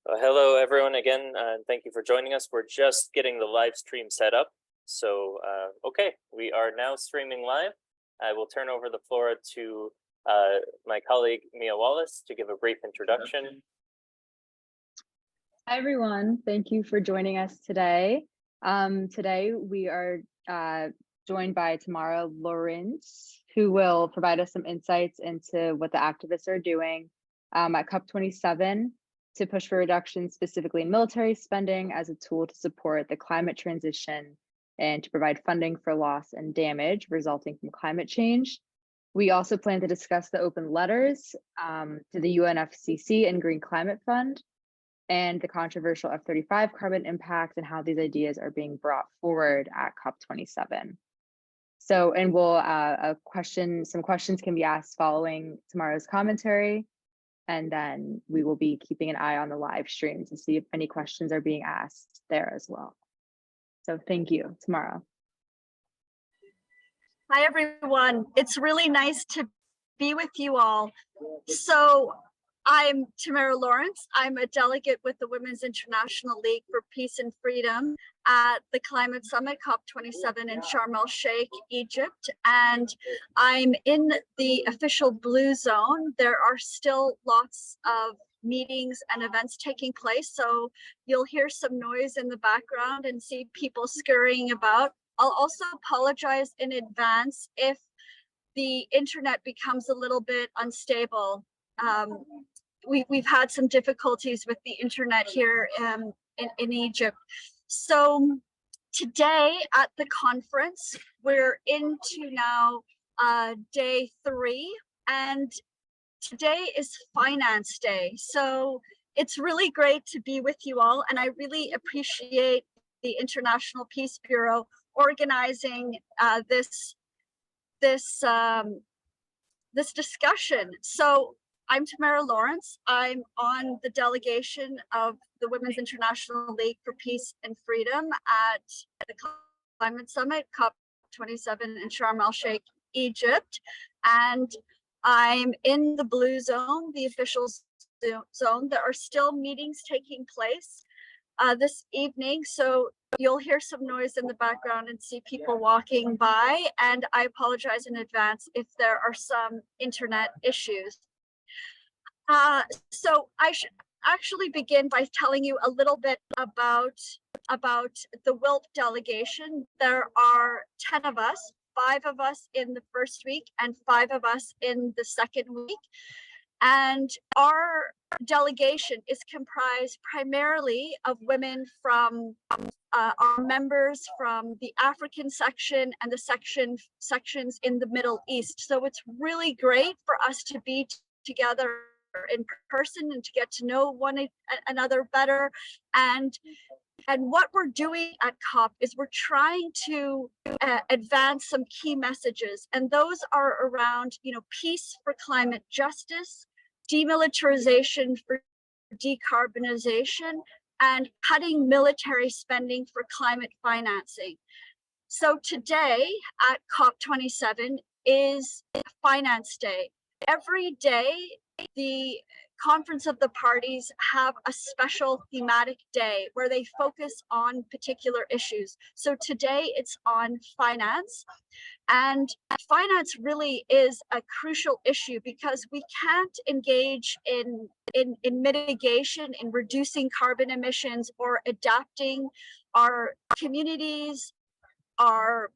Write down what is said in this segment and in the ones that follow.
Hello, everyone, again, and thank you for joining us. We're just getting the live stream set up. So, okay, we are now streaming live. I will turn over the floor to my colleague, Mia Wallace, to give a brief introduction. Hi, everyone. Thank you for joining us today. Today, we are joined by Tamara Lorincz, who will provide us some insights into what the activists are doing at COP27 to push for reductions specifically in military spending as a tool to support the climate transition and to provide funding for loss and damage resulting from climate change. We also plan to discuss the open letters to the UNFCC and Green Climate Fund and the controversial F-35 carbon impact and how these ideas are being brought forward at COP27. So, and we'll, some questions can be asked following tomorrow's commentary. And then we will be keeping an eye on the live stream to see if any questions are being asked there as well. So thank you, Tamara. Hi, everyone. It's really nice to be with you all. So I'm Tamara Lorincz. I'm a delegate with the Women's International League for Peace and Freedom at the Climate Summit COP27 in Sharm El-Sheikh, Egypt. And I'm in the official blue zone. There are still lots of meetings and events taking place. So you'll hear some noise in the background and see people scurrying about. I'll also apologize in advance if the internet becomes a little bit unstable. We've had some difficulties with the internet here in Egypt. So today at the conference, we're into now day 3, and today is Finance Day. So it's really great to be with you all, and I really appreciate the International Peace Bureau organizing this discussion. So I'm Tamara Lorincz. I'm on the delegation of the Women's International League for Peace and Freedom at the Climate Summit, COP27 in Sharm El-Sheikh, Egypt. And I'm in the blue zone, the official zone. There are still meetings taking place this evening. So you'll hear some noise in the background and see people walking by. And I apologize in advance if there are some internet issues. So I should actually begin by telling you a little bit about the WILPF delegation. There are 10 of us, 5 of us in the first week and 5 of us in the second week. And our delegation is comprised primarily of women from our members from the African section and the sections in the Middle East. So it's really great for us to be together in person and to get to know one another better. And what we're doing at COP is we're trying to advance some key messages, and those are around, peace for climate justice, demilitarization for decarbonization, and cutting military spending for climate financing. So today at COP27 is Finance Day. Every day, the Conference of the Parties have a special thematic day where they focus on particular issues. So today it's on finance, and finance really is a crucial issue because we can't engage in mitigation, in reducing carbon emissions or adapting our communities, our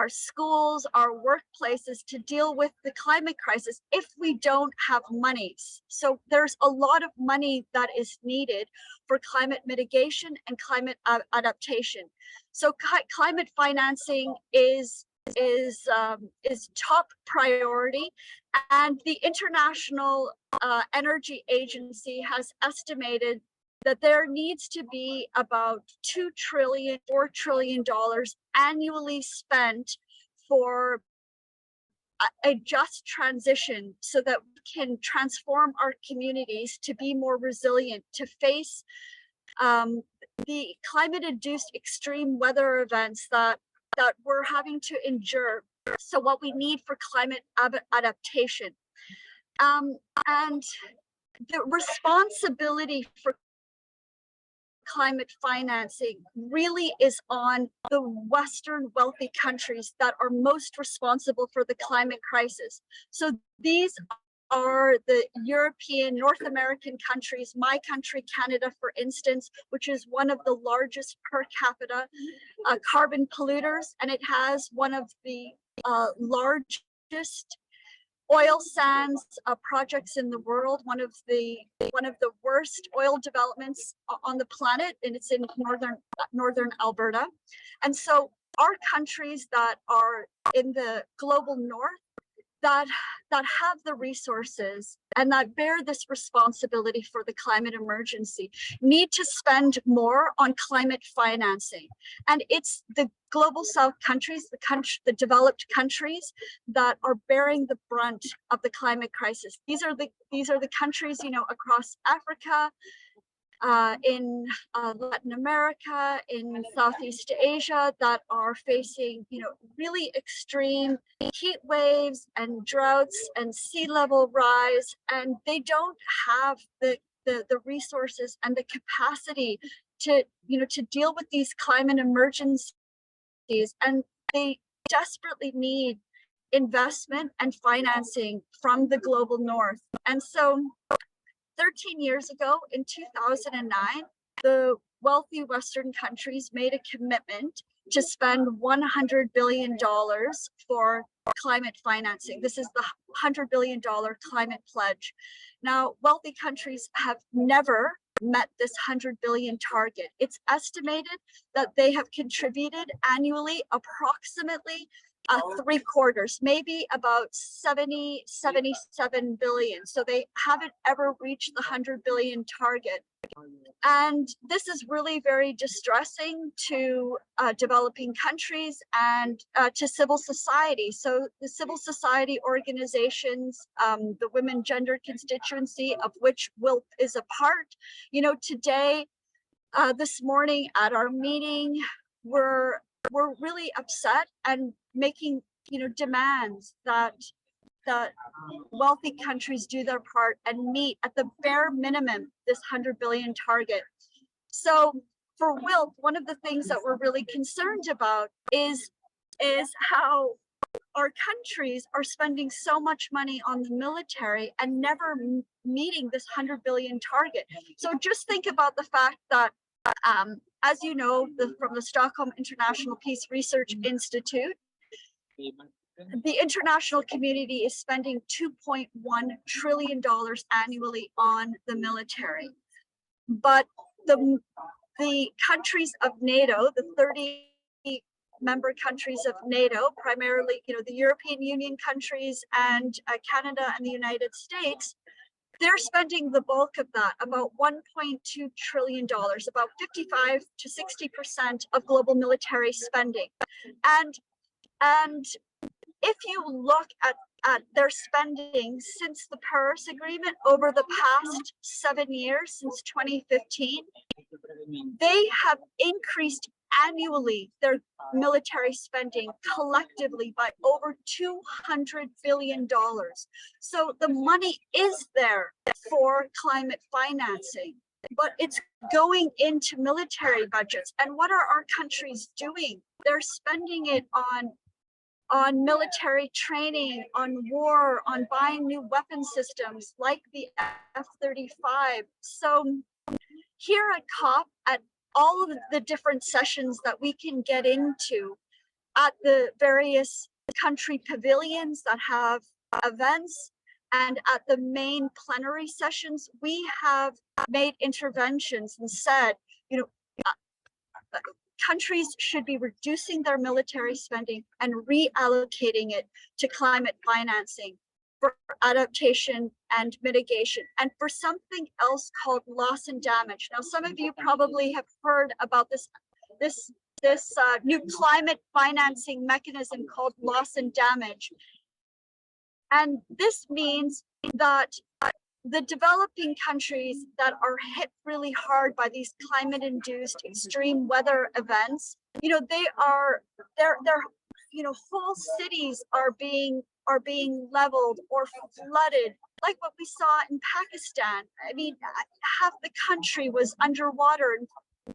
schools, our workplaces to deal with the climate crisis if we don't have monies. So there's a lot of money that is needed for climate mitigation and climate adaptation. So climate financing is top priority, and the International Energy Agency has estimated that there needs to be about $2 trillion, $4 trillion annually spent for a just transition so that we can transform our communities to be more resilient, to face the climate-induced extreme weather events that we're having to endure. So what we need for climate adaptation. And the responsibility for climate financing really is on the Western wealthy countries that are most responsible for the climate crisis. So these are the European, North American countries, my country, Canada, for instance, which is one of the largest per capita carbon polluters, and it has one of the largest oil sands projects in the world, one of the worst oil developments on the planet, and it's in northern Alberta. And so our countries that are in the global north that have the resources and that bear this responsibility for the climate emergency need to spend more on climate financing. And it's the global south countries, the developed countries that are bearing the brunt of the climate crisis. These are the countries, you know, across Africa, in Latin America, in Southeast Asia, that are facing, you know, really extreme heat waves and droughts and sea level rise, and they don't have the resources and the capacity to, you know, to deal with these climate emergencies, and they desperately need investment and financing from the global north. And so 13 years ago, in 2009, the wealthy Western countries made a commitment to spend $100 billion for climate financing. This is the $100 billion climate pledge. Now, wealthy countries have never met this 100 billion target. It's estimated that they have contributed annually approximately 3/4, maybe about 77 billion. So they haven't ever reached the 100 billion target. And this is really very distressing to developing countries and to civil society. So the civil society organizations, the women gender constituency of which WILPF is a part, you know, today, this morning at our meeting, we're really upset and making, you know, demands that wealthy countries do their part and meet at the bare minimum this 100 billion target. So for WILPF, one of the things that we're really concerned about is how our countries are spending so much money on the military and never meeting this 100 billion target. So just think about the fact that, as you know, from the Stockholm International Peace Research Institute, the international community is spending $2.1 trillion annually on the military. But the countries of NATO, the 30 member countries of NATO, primarily, you know, the European Union countries and Canada and the United States, they're spending the bulk of that, about $1.2 trillion, about 55 to 60% of global military spending. And if you look at their spending since the Paris Agreement over the past 7 years, since 2015, they have increased annually their military spending collectively by over $200 billion. So the money is there for climate financing, but it's going into military budgets. And what are our countries doing? They're spending it on military training, on war, on buying new weapon systems like the F-35. So here at COP, at all of the different sessions that we can get into at the various country pavilions that have events, and at the main plenary sessions, we have made interventions and said, you know, countries should be reducing their military spending and reallocating it to climate financing for adaptation and mitigation, and for something else called loss and damage. Now, some of you probably have heard about this new climate financing mechanism called loss and damage. And this means that the developing countries that are hit really hard by these climate-induced extreme weather events, you know, their you know, whole cities are being leveled or flooded, like what we saw in Pakistan. I mean, half the country was underwater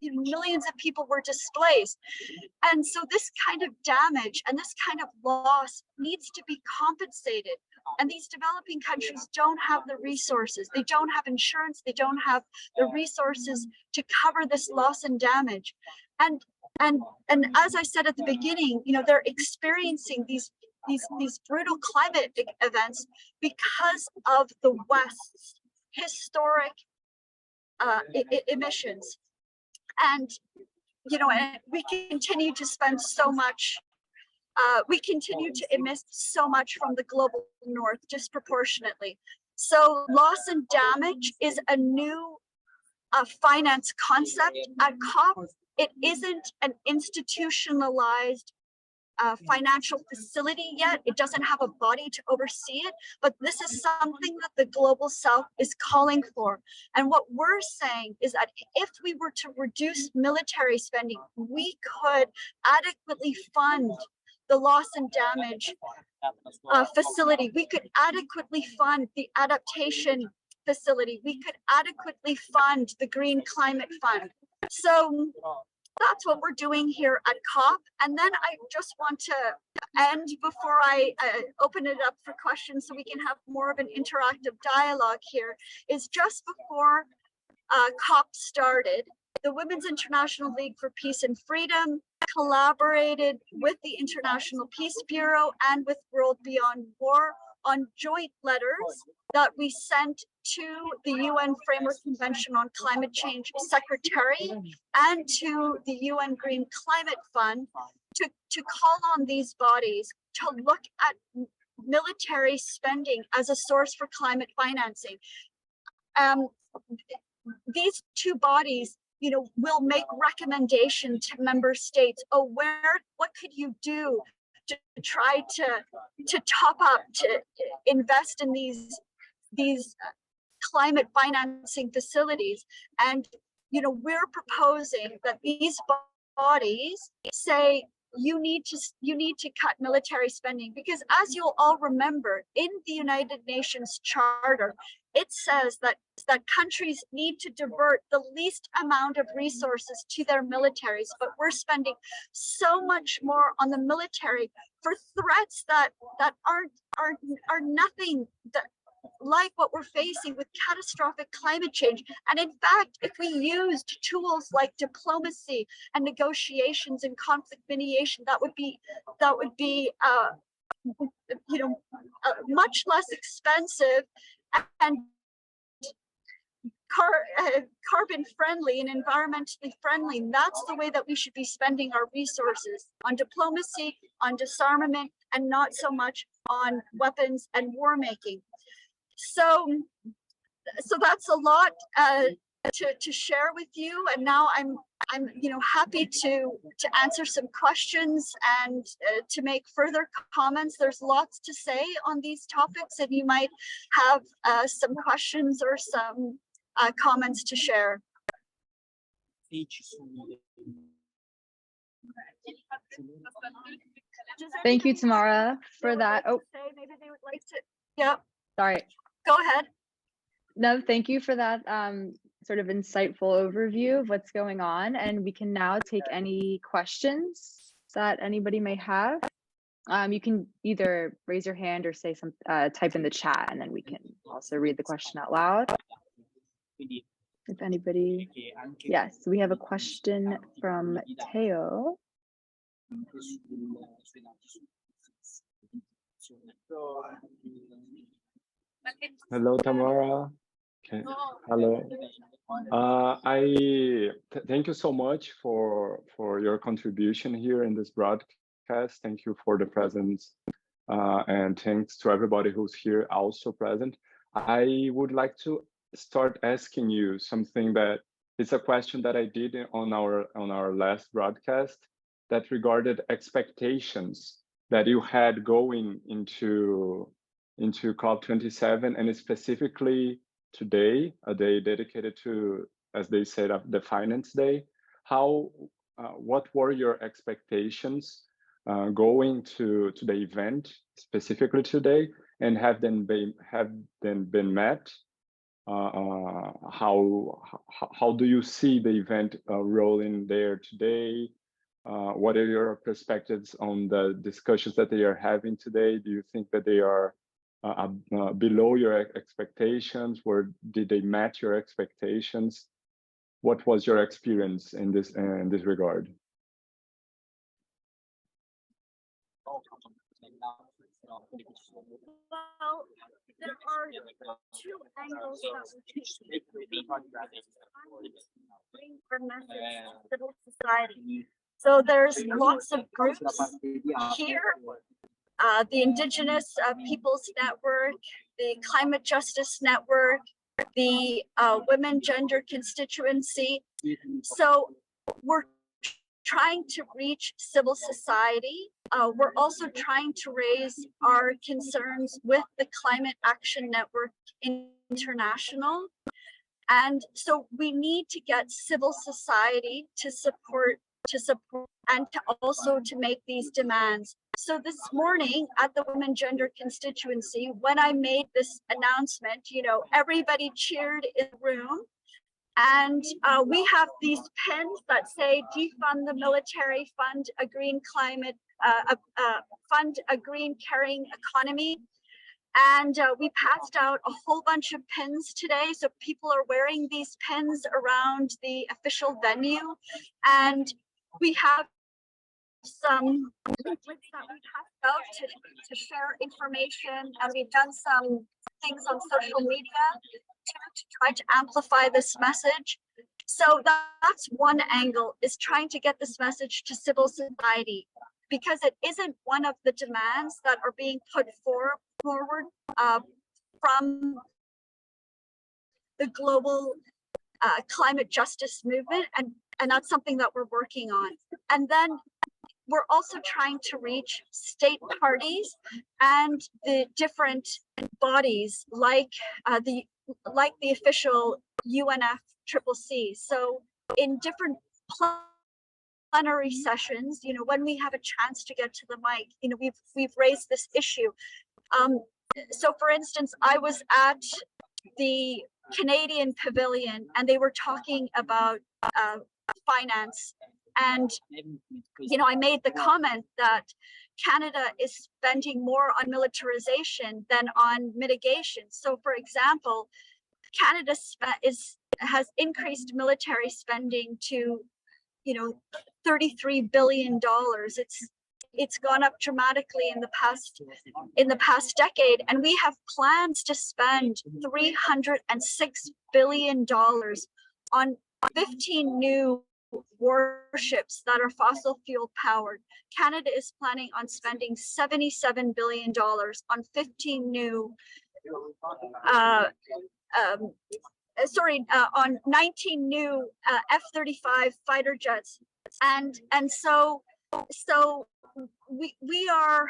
millions of people were displaced. And so this kind of damage and this kind of loss needs to be compensated. And these developing countries don't have the resources. They don't have insurance. They don't have the resources to cover this loss and damage. And as I said at the beginning, they're experiencing these brutal climate events because of the West's historic emissions. And we continue to spend so much. We continue to emit so much from the global north disproportionately. So loss and damage is a new finance concept at COP. It isn't an institutionalized financial facility yet. It doesn't have a body to oversee it, but this is something that the global south is calling for. And what we're saying is that if we were to reduce military spending, we could adequately fund the loss and damage facility. We could adequately fund the adaptation facility. We could adequately fund the Green Climate Fund. So that's what we're doing here at COP. And then I just want to end before I open it up for questions so we can have more of an interactive dialogue here, is just before COP started, the Women's International League for Peace and Freedom collaborated with the International Peace Bureau and with World Beyond War on joint letters that we sent to the UN Framework Convention on Climate Change Secretary and to the UN Green Climate Fund to call on these bodies to look at military spending as a source for climate financing. These two bodies will make recommendation to member states. Oh, what could you do to try to top up, to invest in these climate financing facilities? And we're proposing that these bodies say you need to cut military spending, because as you'll all remember, in the United Nations Charter, it says that countries need to divert the least amount of resources to their militaries, but we're spending so much more on the military for threats that are nothing like what we're facing with catastrophic climate change. And in fact, if we used tools like diplomacy and negotiations and conflict mediation, that would be much less expensive and carbon friendly and environmentally friendly. And that's the way that we should be spending our resources, on diplomacy, on disarmament, and not so much on weapons and war making. So that's a lot to share with you. And now I'm happy to answer some questions and to make further comments. There's lots to say on these topics, and you might have some questions or some comments to share. Thank you, Tamara, for that. Oh, maybe they would like to. Yeah. Sorry. Go ahead. No, thank you for that sort of insightful overview of what's going on. And we can now take any questions that anybody may have. You can either raise your hand or say some, type in the chat, and then we can also read the question out loud. If anybody, yes, we have a question from Teo. Hello, Tamara. Okay. Hello. Thank you so much for your contribution here in this broadcast. Thank you for the presence, and thanks to everybody who's here also present. I would like to start asking you something that is a question that I did on our last broadcast that regarded expectations that you had going into COP27, and specifically today, a day dedicated to, as they said, the Finance Day. What were your expectations going to the event specifically today, and have then been met? how do you see the event rolling there today? What are your perspectives on the discussions that they are having today? Do you think that they are below your expectations, or did they match your expectations? What was your experience in this regard? Well, there are two angles that we bring our message to civil society. So there's lots of groups here, the Indigenous Peoples Network, the Climate Justice Network, the Women Gender Constituency. So we're trying to reach civil society. We're also trying to raise our concerns with the Climate Action Network International. And so we need to get civil society to support and to also to make these demands. So this morning at the Women Gender Constituency, when I made this announcement, you know, everybody cheered in the room. And we have these pins that say defund the military, fund a green climate, fund a green caring economy. And we passed out a whole bunch of pins today. So people are wearing these pins around the official venue. And we have some leaflets that we passed out to share information. And we've done some things on social media to try to amplify this message. So that's one angle, is trying to get this message to civil society, because it isn't one of the demands that are being put forward from the global climate justice movement, and that's something that we're working on. And then we're also trying to reach state parties and the different bodies like the official UNFCC. So in different plenary sessions, you know, when we have a chance to get to the mic, you know, we've raised this issue. So for instance, I was at the Canadian Pavilion and they were talking about finance. And, you know, I made the comment that Canada is spending more on militarization than on mitigation. So for example, Canada has increased military spending to, you know, $33 billion. It's gone up dramatically in the past decade, and we have plans to spend $306 billion on 15 new warships that are fossil fuel powered. Canada is planning on spending $77 billion on 15 new on 19 new F-35 fighter jets, and so we are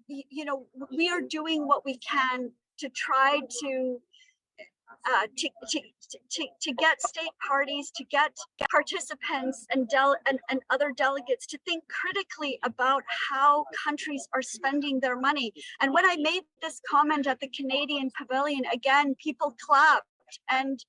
you know, we are doing what we can to try to get state parties, to get participants and other delegates to think critically about how countries are spending their money. And when I made this comment at the Canadian Pavilion, again, people clapped, and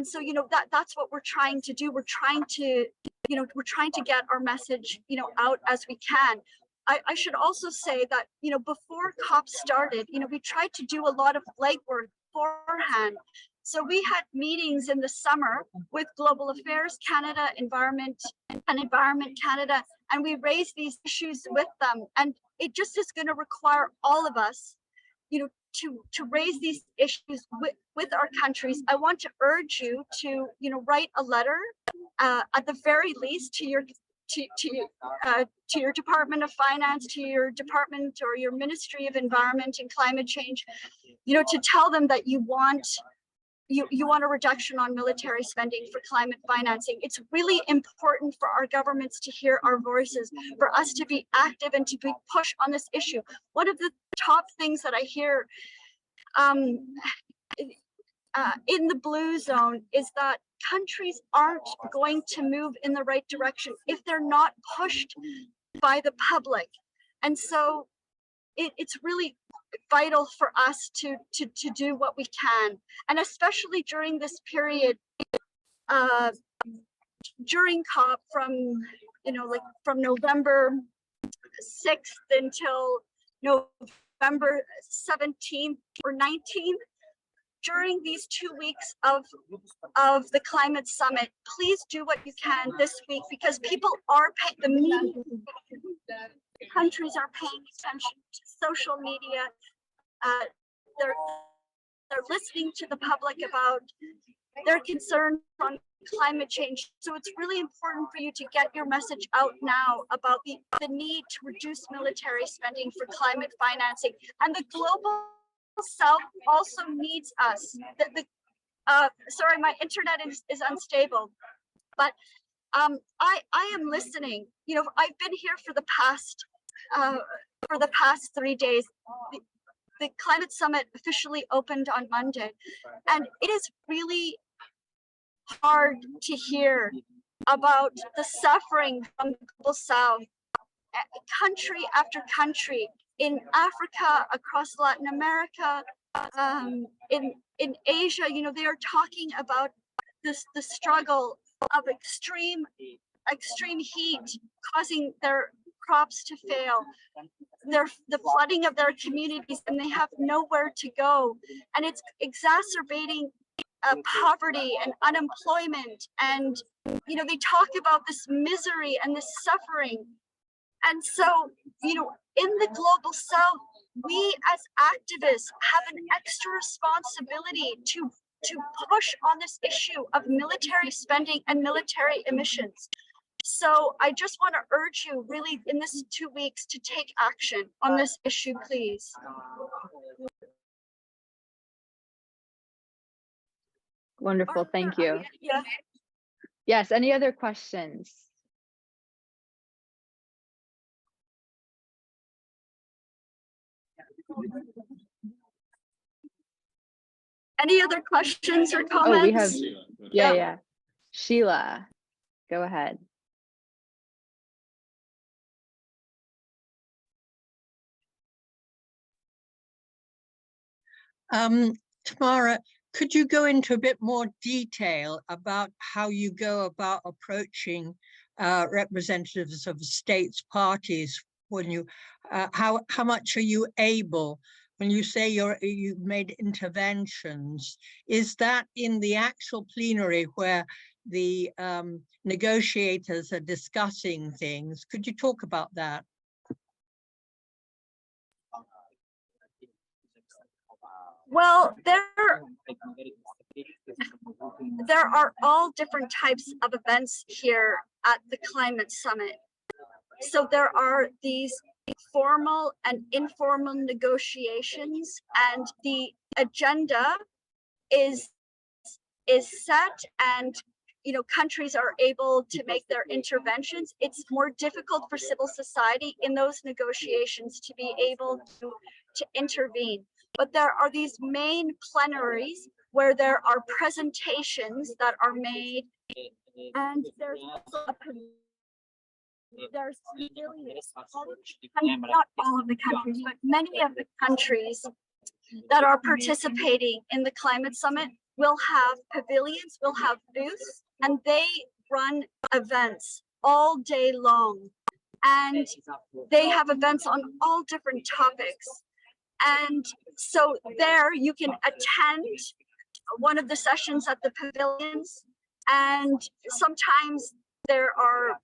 so, you know, that's what we're trying to do. We're trying to, you know, we're trying to get our message, you know, out as we can. I should also say that, you know, before COP started, you know, we tried to do a lot of legwork beforehand. So we had meetings in the summer with Global Affairs Canada, Environment Canada, and we raised these issues with them. And it just is going to require all of us, you know, to raise these issues with our countries. I want to urge you to, you know, write a letter at the very least to your Department of Finance, to your department or your Ministry of Environment and Climate Change, you know, to tell them that you want a reduction on military spending for climate financing. It's really important for our governments to hear our voices, for us to be active and to be pushed on this issue. One of the top things that I hear in the blue zone is that countries aren't going to move in the right direction if they're not pushed by the public. And so it's really vital for us to do what we can, and especially during this period, during COP, from like from November 6th until November 17th or 19th. During these 2 weeks of the climate summit, please do what you can this week, because people are paying, the media, countries are paying attention to social media. They're listening to the public about their concerns on climate change. So it's really important for you to get your message out now about the need to reduce military spending for climate financing. And the global South also needs us. Sorry, my internet is unstable, but I am listening. I've been here for the past 3 days. The climate summit officially opened on Monday, and it is really hard to hear about the suffering from the global South, country after country, in Africa, across Latin America, in Asia. They are talking about the struggle of extreme heat causing their crops to fail, the flooding of their communities, and they have nowhere to go, and it's exacerbating poverty and unemployment. And they talk about this misery and this suffering. And so in the global South, we as activists have an extra responsibility to push on this issue of military spending and military emissions. So I just want to urge you really in this 2 weeks to take action on this issue, please. Wonderful, thank you. Yeah. Yes, any other questions? Any other questions or comments? Oh, we have, yeah. Sheila, go ahead. Tamara, could you go into a bit more detail about how you go about approaching representatives of states parties when you, how much are you able, when you say you've made interventions, is that in the actual plenary where the negotiators are discussing things? Could you talk about that? Well, there are all different types of events here at the Climate Summit. So there are these formal and informal negotiations, and the agenda is set, and countries are able to make their interventions. It's more difficult for civil society in those negotiations to be able to intervene. But there are these main plenaries where there are presentations that are made, and there's also there's really not all of the countries, but many of the countries that are participating in the Climate Summit will have pavilions, will have booths, and they run events all day long. And they have events on all different topics. And so there you can attend one of the sessions at the pavilions, and sometimes there are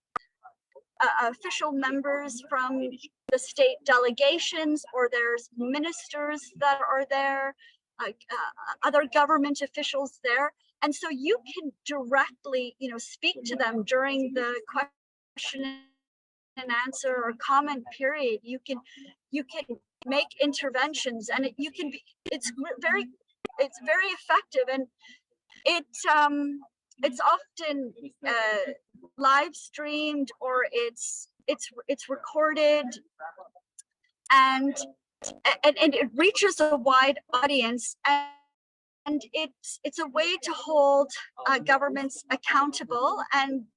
official members from the state delegations, or there's ministers that are there, other government officials there. And so you can directly, speak to them during the question and answer or comment period. You can make interventions, and it's very effective, and it's often live streamed, or it's recorded, and it reaches a wide audience, and it's a way to hold governments accountable, and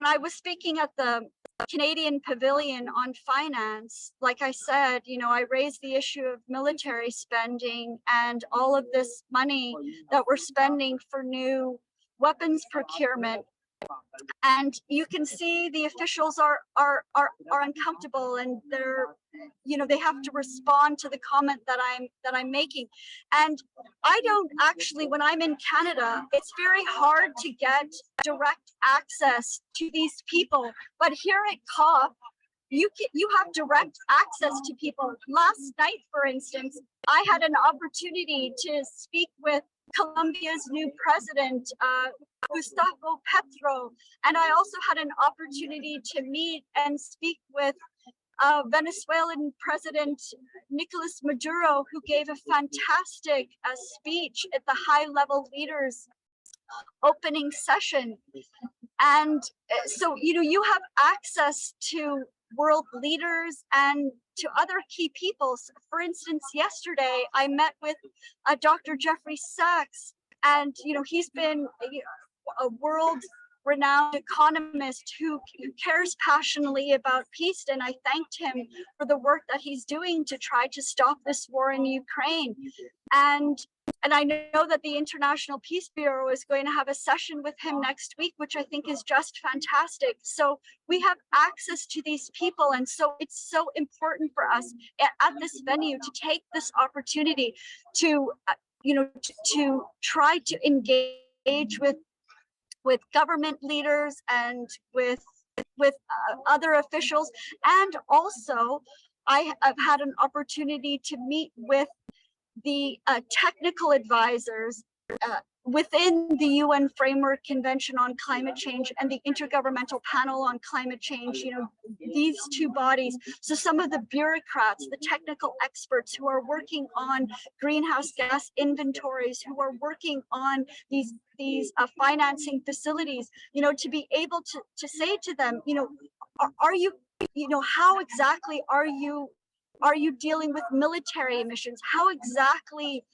I was speaking at the Canadian Pavilion on finance, like I said, you know, I raised the issue of military spending and all of this money that we're spending for new weapons procurement. And you can see the officials are uncomfortable, and they're, you know, they have to respond to the comment that I'm making. And I don't actually, when I'm in Canada, it's very hard to get direct access to these people. But here at COP, you have direct access to people. Last night, for instance, I had an opportunity to speak with Colombia's new president, Gustavo Petro, and I also had an opportunity to meet and speak with Venezuelan President Nicolas Maduro, who gave a fantastic speech at the high-level leaders opening session. And so, you know, you have access to world leaders and to other key people. For instance, yesterday I met with Dr. Jeffrey Sachs, and you know, he's been a world-renowned economist who cares passionately about peace, and I thanked him for the work that he's doing to try to stop this war in Ukraine. And I know that the International Peace Bureau is going to have a session with him next week, which I think is just fantastic. So we have access to these people. And so it's so important for us at this venue to take this opportunity to, you know, to try to engage with government leaders and with other officials. And also, I have had an opportunity to meet with the technical advisors within the UN Framework Convention on Climate Change and the Intergovernmental Panel on Climate Change, you know, these two bodies. So some of the bureaucrats, the technical experts who are working on greenhouse gas inventories, who are working on these financing facilities, you know, to be able to say to them, you know, are you, you know, how exactly are you dealing with military emissions? How exactly,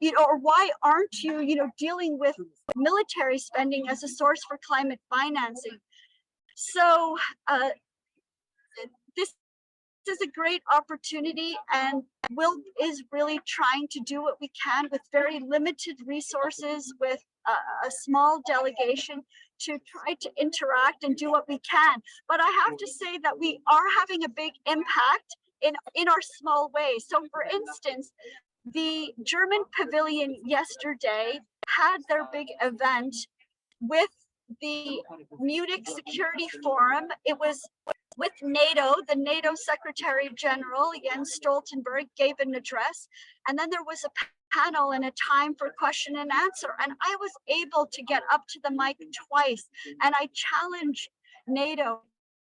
you know, or why aren't you, you know, dealing with military spending as a source for climate financing? So this is a great opportunity, and WILPF is really trying to do what we can with very limited resources, with a small delegation, to try to interact and do what we can. But I have to say that we are having a big impact in our small way. So for instance, the German pavilion yesterday had their big event with the Munich Security Forum. It was with NATO. The NATO Secretary General, Jens Stoltenberg, gave an address. And then there was a panel and a time for question and answer. And I was able to get up to the mic twice. And I challenged NATO,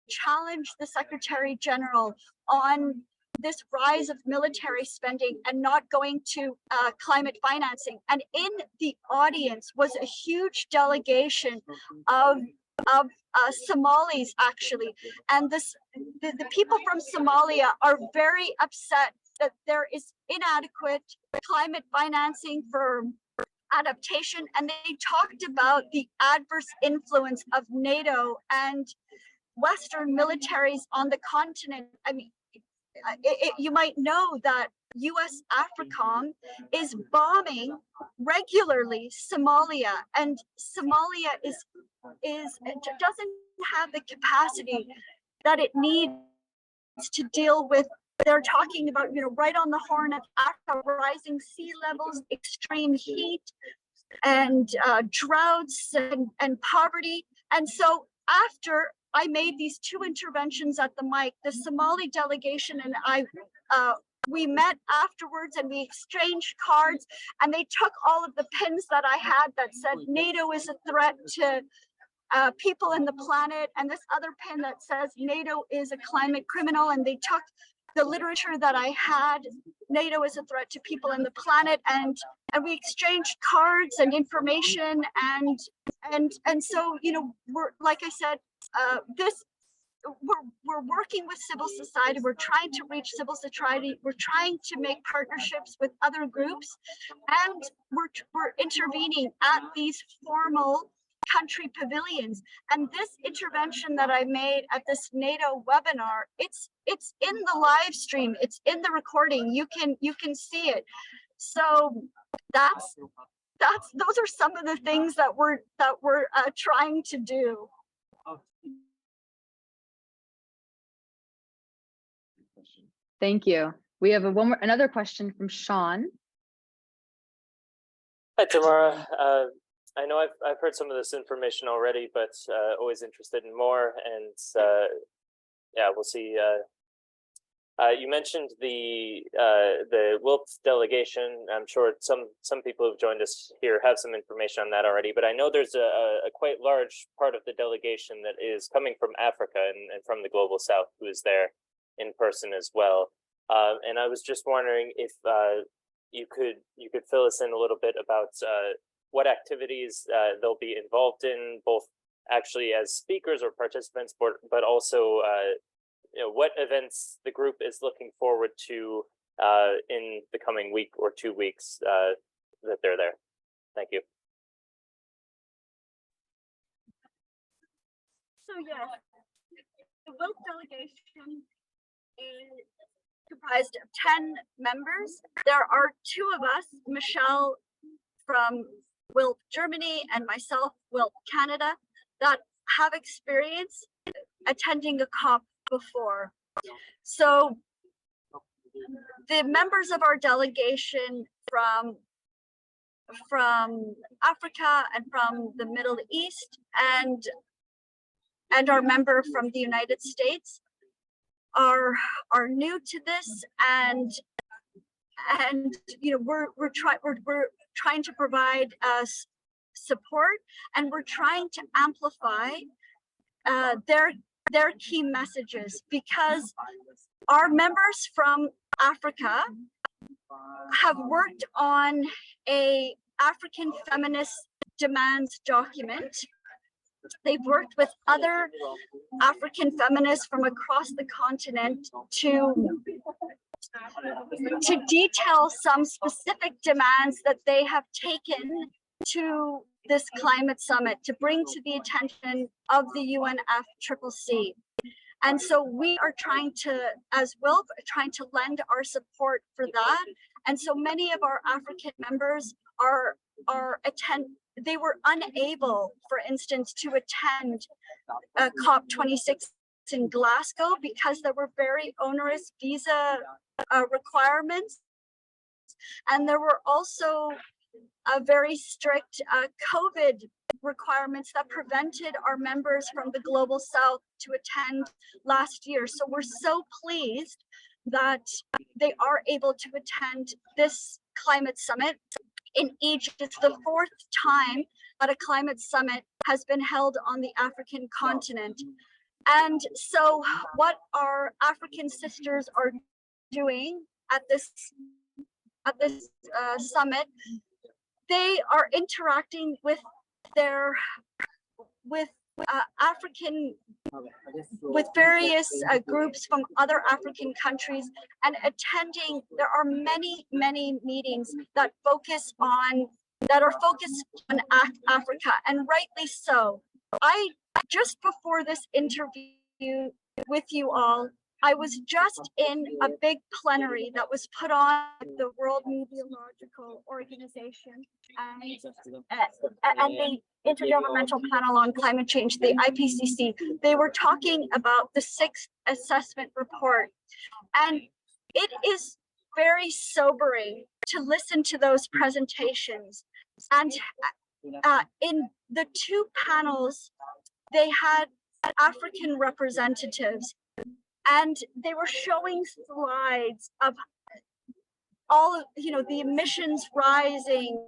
challenged the Secretary General on this rise of military spending and not going to climate financing. And in the audience was a huge delegation of Somalis, actually. And the people from Somalia are very upset that there is inadequate climate financing for adaptation. And they talked about the adverse influence of NATO and Western militaries on the continent. I mean, you might know that US AFRICOM is bombing regularly Somalia, and Somalia doesn't have the capacity that it needs to deal with. They're talking about, you know, right on the Horn of Africa, rising sea levels, extreme heat, and droughts and poverty. And so after I made these two interventions at the mic, the Somali delegation and I, we met afterwards and we exchanged cards, and they took all of the pins that I had that said NATO is a threat to people in the planet, and this other pin that says NATO is a climate criminal, and they took the literature that I had, NATO is a threat to people in the planet, and we exchanged cards and information, and so, you know, we're, like I said, we're working with civil society. We're trying to reach civil society. We're trying to make partnerships with other groups, and we're intervening at these formal country pavilions. And this intervention that I made at this NATO webinar, it's in the live stream, it's in the recording. You can see it. So those are some of the things that we're trying to do. Thank you. We have another question from Sean. Hi, Tamara. I know I've heard some of this information already, but always interested in more. And yeah, we'll see. You mentioned the WILPF delegation. I'm sure some people who've joined us here have some information on that already, but I know there's a quite large part of the delegation that is coming from Africa and from the Global South, who is there in person as well. And I was just wondering if you could fill us in a little bit about what activities they'll be involved in, both actually as speakers or participants, but also what events the group is looking forward to in the coming week or 2 weeks that they're there. Thank you. So yes, the WILPF delegation is comprised of 10 members. There are 2 of us, Michelle from WILPF Germany and myself, WILPF Canada, that have experience attending a COP before. So the members of our delegation from Africa and from the Middle East and our member from the United States are new to this, and you know, we're trying to provide us support, and we're trying to amplify their key messages, because our members from Africa have worked on a African feminist demands document. They've worked with other African feminists from across the continent to detail some specific demands that they have taken to this climate summit, to bring to the attention of the UNFCCC. And so we are trying to, as WILPF, trying to lend our support for that. And so many of our African members they were unable, for instance, to attend COP26 in Glasgow because there were very onerous visa requirements. And there were also very strict COVID requirements that prevented our members from the Global South to attend last year. So we're so pleased that they are able to attend this climate summit in Egypt. It's the 4th time that a climate summit has been held on the African continent. And so what our African sisters are doing at this summit, they are interacting with various groups from other African countries, and attending. There are many meetings that are focused on Africa, and rightly so. I just before this interview with you all, I was just in a big plenary that was put on the World Meteorological Organization and the Intergovernmental Panel on Climate Change, the IPCC. They were talking about the 6th assessment report. And it is very sobering to listen to those presentations. And in the 2 panels, they had African representatives, and they were showing slides of all of, you know, the emissions rising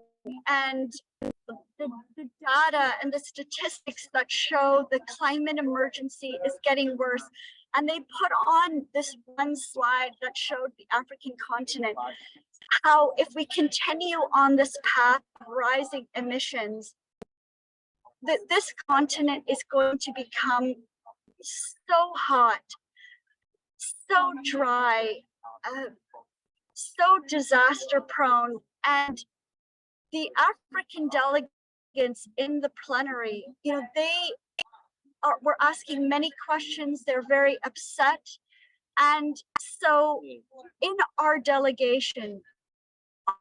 and the data and the statistics that show the climate emergency is getting worse. And they put on this one slide that showed the African continent, how if we continue on this path of rising emissions, that this continent is going to become so hot, so dry, so disaster prone. And the African delegation delegates in the plenary, you know, were asking many questions. They're very upset. And so in our delegation,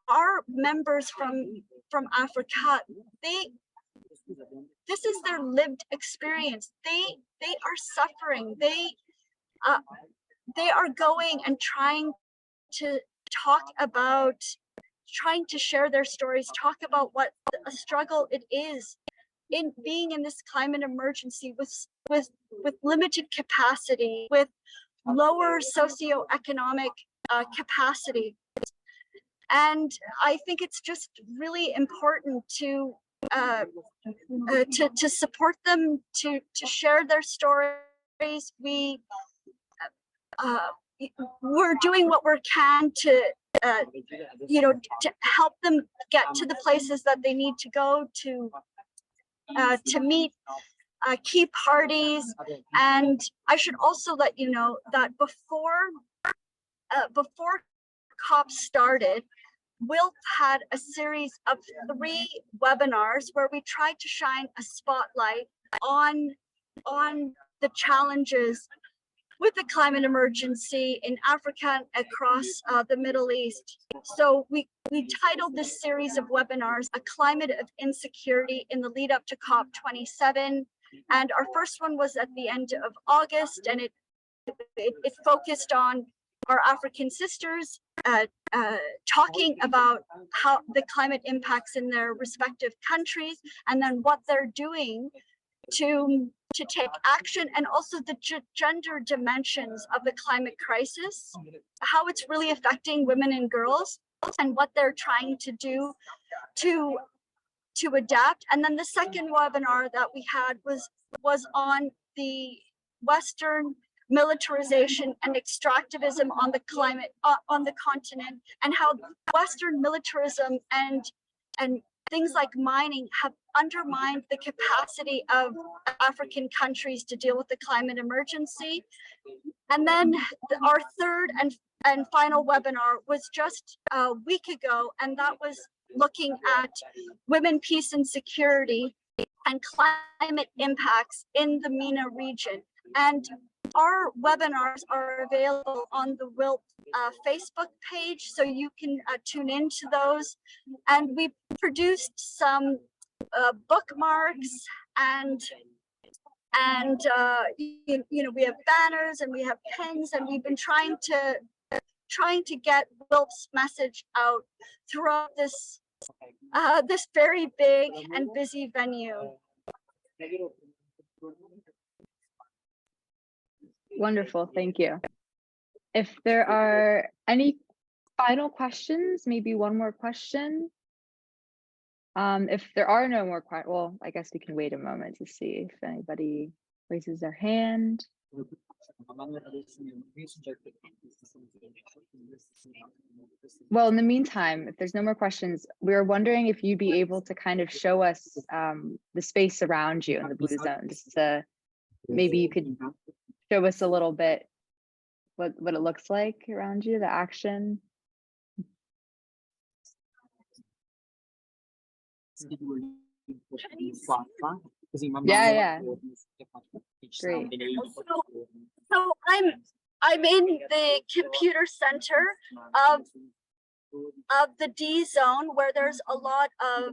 our members from Africa, this is their lived experience. They are suffering. They are going and trying to talk about, trying to share their stories, talk about what a struggle it is in being in this climate emergency with limited capacity, with lower socioeconomic capacity. And I think it's just really important to support them, to share their stories. We're doing what we can to you know, to help them get to the places that they need to go to meet key parties. And I should also let you know that before COP started, WILPF had a series of 3 webinars where we tried to shine a spotlight on the challenges with the climate emergency in Africa and across the Middle East. So we titled this series of webinars, A Climate of Insecurity in the Lead Up to COP27. And our first one was at the end of August, and it focused on our African sisters talking about how the climate impacts in their respective countries, and then what they're doing to take action, and also the gender dimensions of the climate crisis, how it's really affecting women and girls, and what they're trying to do to adapt. And then the second webinar that we had was on the Western militarization and extractivism on the climate on the continent, and how Western militarism and things like mining have undermined the capacity of African countries to deal with the climate emergency. And then our third and final webinar was just a week ago, and that was looking at women, peace and security and climate impacts in the MENA region. And our webinars are available on the WILPF Facebook page, so you can tune into those. And we produced some bookmarks, and you know, we have banners and we have pins, and we've been trying to get WILPF's message out throughout this this very big and busy venue. Wonderful, thank you. If there are any final questions, maybe one more question. If there are no more questions, well, I guess we can wait a moment to see if anybody raises their hand. Well, in the meantime, if there's no more questions, we were wondering if you'd be able to kind of show us the space around you in the blue zone, just to, maybe you could show us a little bit what it looks like around you, the action. Yeah. Great. So I'm in the computer center of the D zone, where there's a lot of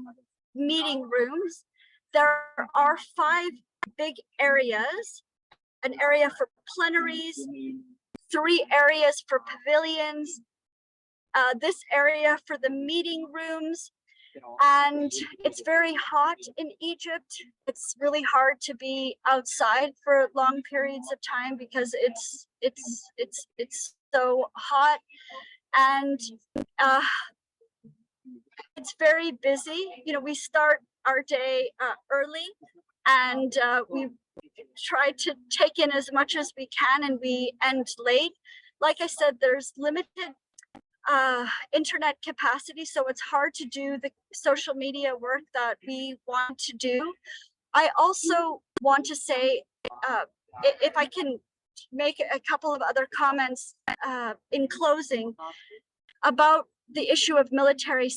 meeting rooms. There are 5 big areas: an area for plenaries, 3 areas for pavilions, this area for the meeting rooms. And it's very hot in Egypt. It's really hard to be outside for long periods of time because it's so hot, and it's very busy. You know, we start our day early, and we try to take in as much as we can, and we end late. Like I said, there's limited internet capacity, so it's hard to do the social media work that we want to do. I also want to say, if I can make a couple of other comments in closing about the issue of military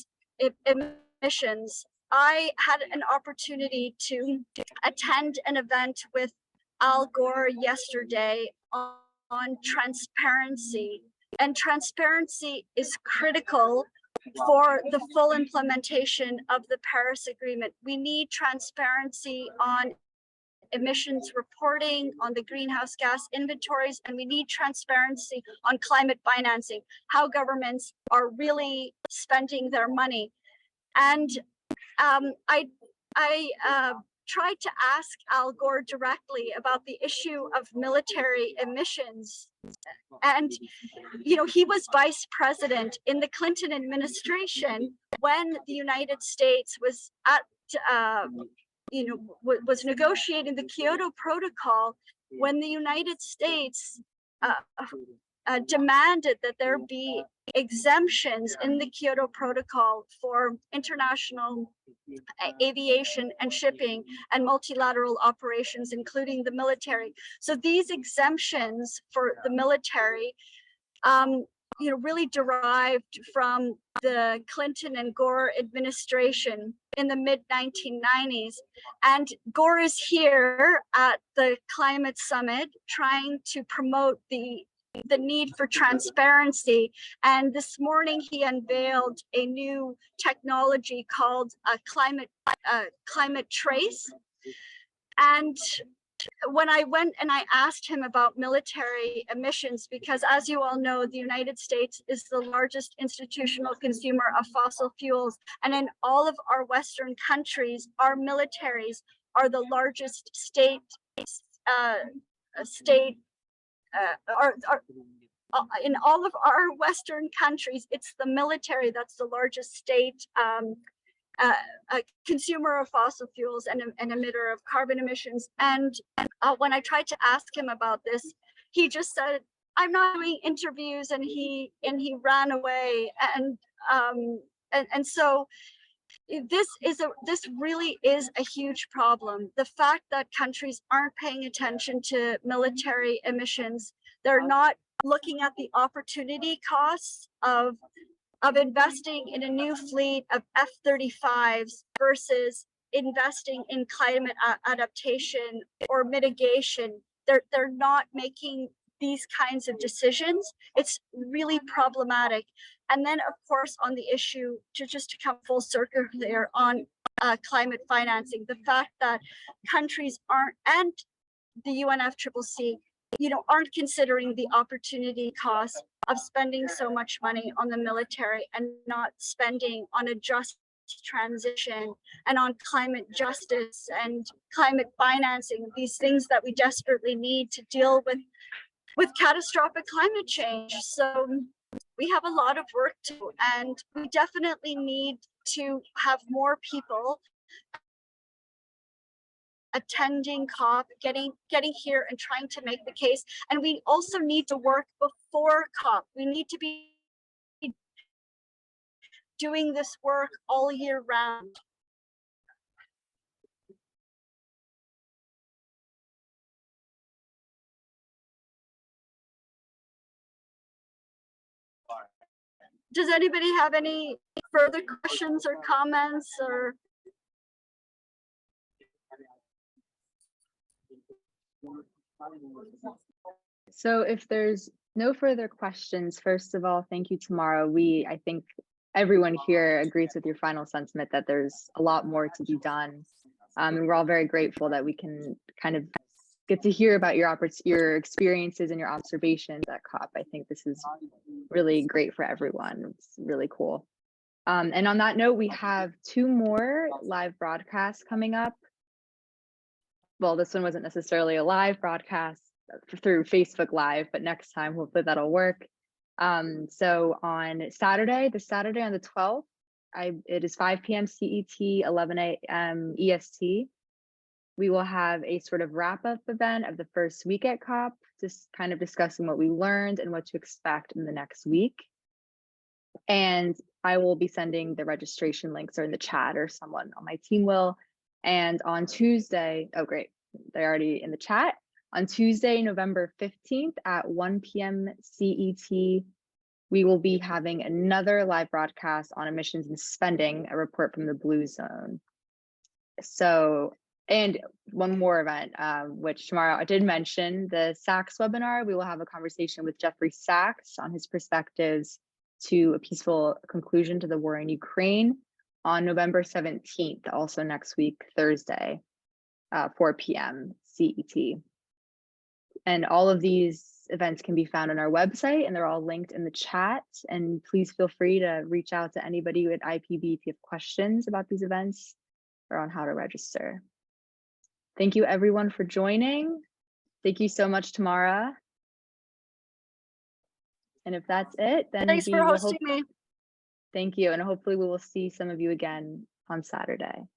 emissions. I had an opportunity to attend an event with Al Gore yesterday on transparency, and transparency is critical for the full implementation of the Paris Agreement. We need transparency on emissions reporting, on the greenhouse gas inventories, and we need transparency on climate financing, how governments are really spending their money. And I tried to ask Al Gore directly about the issue of military emissions. And, you know, he was vice president in the Clinton administration when the United States was at, was negotiating the Kyoto Protocol, when the United States demanded that there be exemptions in the Kyoto Protocol for international aviation and shipping and multilateral operations, including the military. So these exemptions for the military, really derived from the Clinton and Gore administration in the mid-1990s. And Gore is here at the climate summit trying to promote the need for transparency. And this morning he unveiled a new technology called climate trace. And when I went and I asked him about military emissions, because as you all know, the United States is the largest institutional consumer of fossil fuels. And in all of our Western countries, our militaries are the largest in all of our Western countries, it's the military that's the largest state a consumer of fossil fuels and an emitter of carbon emissions. And when I tried to ask him about this, he just said, "I'm not doing interviews," and he ran away. And so this really is a huge problem. The fact that countries aren't paying attention to military emissions, they're not looking at the opportunity costs of investing in a new fleet of F-35s versus investing in climate adaptation or mitigation. They're not making these kinds of decisions. It's really problematic. And then, of course, on the issue, to come full circle there on climate financing, the fact that countries aren't, and the UNFCCC, aren't considering the opportunity cost of spending so much money on the military and not spending on a just transition and on climate justice and climate financing, these things that we desperately need to deal with catastrophic climate change. So we have a lot of work to do, and we definitely need to have more people attending COP, getting here and trying to make the case. And we also need to work before COP. We need to be doing this work all year round. Does anybody have any further questions or comments or? So if there's no further questions, first of all, thank you, Tamara. I think everyone here agrees with your final sentiment that there's a lot more to be done. And we're all very grateful that we can kind of get to hear about your experiences and your observations at COP. I think this is really great for everyone. It's really cool. And on that note, we have 2 more live broadcasts coming up. Well, this one wasn't necessarily a live broadcast through Facebook Live, but next time hopefully that'll work. So on Saturday, on the 12th, it is 5 p.m. CET, 11 a.m. EST. We will have a sort of wrap-up event of the first week at COP, just kind of discussing what we learned and what to expect in the next week. And I will be sending the registration links or in the chat, or someone on my team will. And on Tuesday, oh great, they're already in the chat. On Tuesday, November 15th at 1 p.m. CET, we will be having another live broadcast on emissions and spending, a report from the Blue Zone. So, and one more event, which tomorrow I did mention, the Sachs webinar. We will have a conversation with Jeffrey Sachs on his perspectives to a peaceful conclusion to the war in Ukraine on November 17th, also next week, Thursday, 4 p.m. CET. And all of these events can be found on our website, and they're all linked in the chat. And please feel free to reach out to anybody at IPB if you have questions about these events or on how to register. Thank you everyone for joining. Thank you so much, Tamara. And if that's it, then Thanks for hosting me. Thank you. And hopefully we will see some of you again on Saturday.